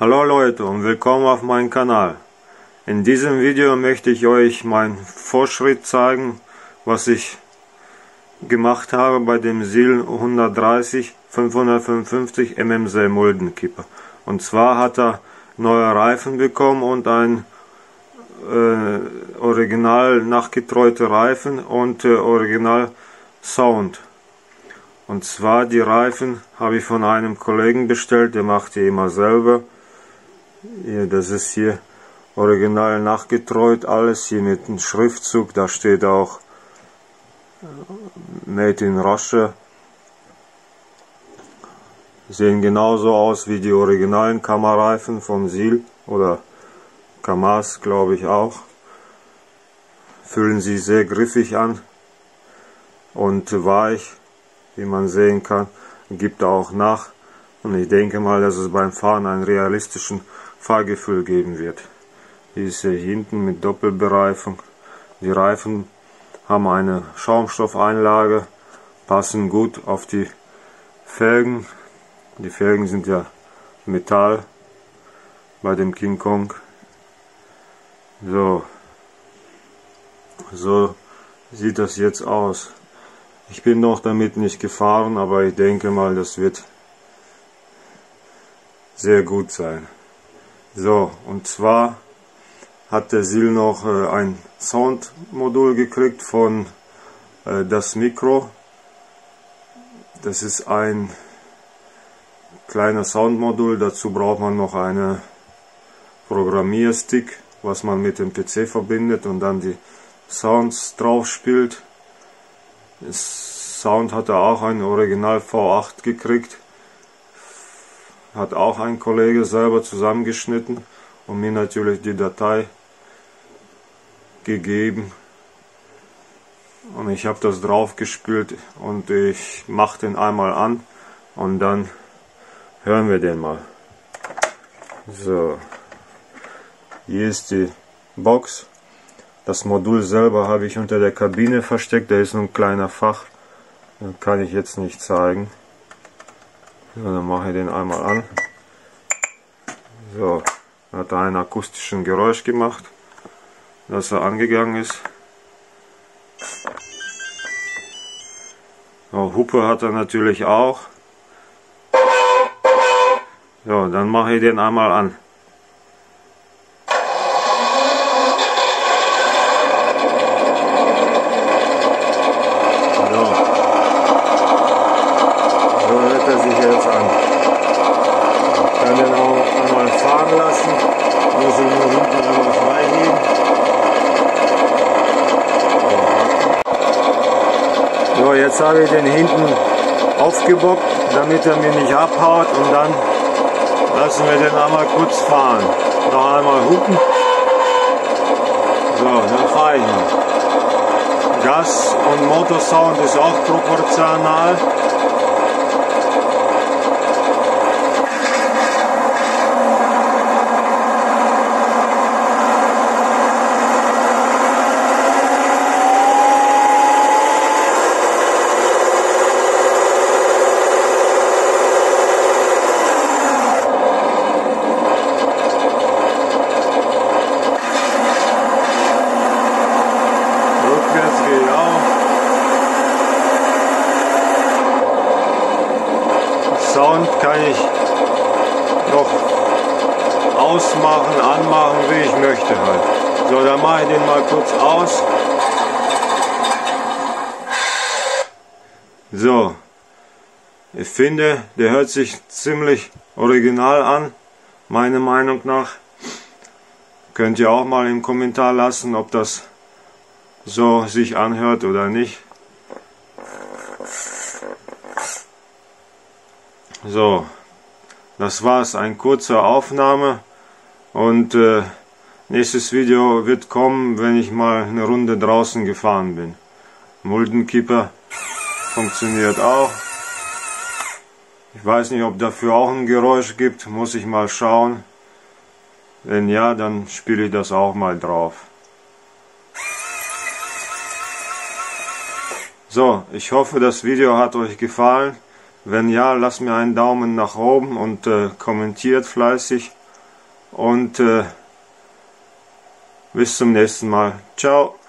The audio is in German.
Hallo Leute und willkommen auf meinem Kanal. In diesem Video möchte ich euch meinen Fortschritt zeigen, was ich gemacht habe bei dem SIL 130 555 MMC Muldenkipper. Und zwar hat er neue Reifen bekommen und ein original nachgetreute Reifen und original Sound. Und zwar die Reifen habe ich von einem Kollegen bestellt, der macht die immer selber. Hier, das ist hier original nachgetreut, alles hier mit dem Schriftzug, da steht auch Made in Russia. Sehen genauso aus wie die originalen Kammerreifen von SIL oder Kamaz, glaube ich auch. Fühlen sich sehr griffig an und weich, wie man sehen kann, gibt auch nach. Und ich denke mal, dass es beim Fahren einen realistischen Fahrgefühl geben wird. Hier ist hier hinten mit Doppelbereifung. Die Reifen haben eine Schaumstoffeinlage, passen gut auf die Felgen. Die Felgen sind ja Metall bei dem King Kong. So sieht das jetzt aus. Ich bin noch damit nicht gefahren, aber ich denke mal, das wird sehr gut sein. So, und zwar hat der SIL noch ein Soundmodul gekriegt von das Mikro. Das ist ein kleiner Soundmodul, dazu braucht man noch einen Programmierstick, was man mit dem PC verbindet und dann die Sounds drauf spielt. Das Sound hat er auch ein Original V8 gekriegt. Hat auch ein Kollege selber zusammengeschnitten und mir natürlich die Datei gegeben. Und ich habe das drauf gespielt und ich mache den einmal an und dann hören wir den mal. So, hier ist die Box. Das Modul selber habe ich unter der Kabine versteckt, da ist so ein kleiner Fach, das kann ich jetzt nicht zeigen. So, dann mache ich den einmal an. So, hat er ein akustischen Geräusch gemacht, dass er angegangen ist. So, Hupe hat er natürlich auch. So, dann mache ich den einmal an. So, jetzt habe ich den hinten aufgebockt, damit er mir nicht abhaut, und dann lassen wir den einmal kurz fahren. Noch einmal hupen. So, dann fahre ich mal. Gas- und Motorsound ist auch proportional. Sound kann ich noch ausmachen, anmachen, wie ich möchte halt. So, dann mache ich den mal kurz aus. So, ich finde, der hört sich ziemlich original an, meiner Meinung nach. Könnt ihr auch mal im Kommentar lassen, ob das so sich anhört oder nicht. So, das war's, eine kurze Aufnahme, und nächstes Video wird kommen, wenn ich mal eine Runde draußen gefahren bin. Muldenkipper funktioniert auch. Ich weiß nicht, ob dafür auch ein Geräusch gibt, muss ich mal schauen. Wenn ja, dann spiele ich das auch mal drauf. So, ich hoffe, das Video hat euch gefallen. Wenn ja, lasst mir einen Daumen nach oben und kommentiert fleißig. und bis zum nächsten Mal. Ciao!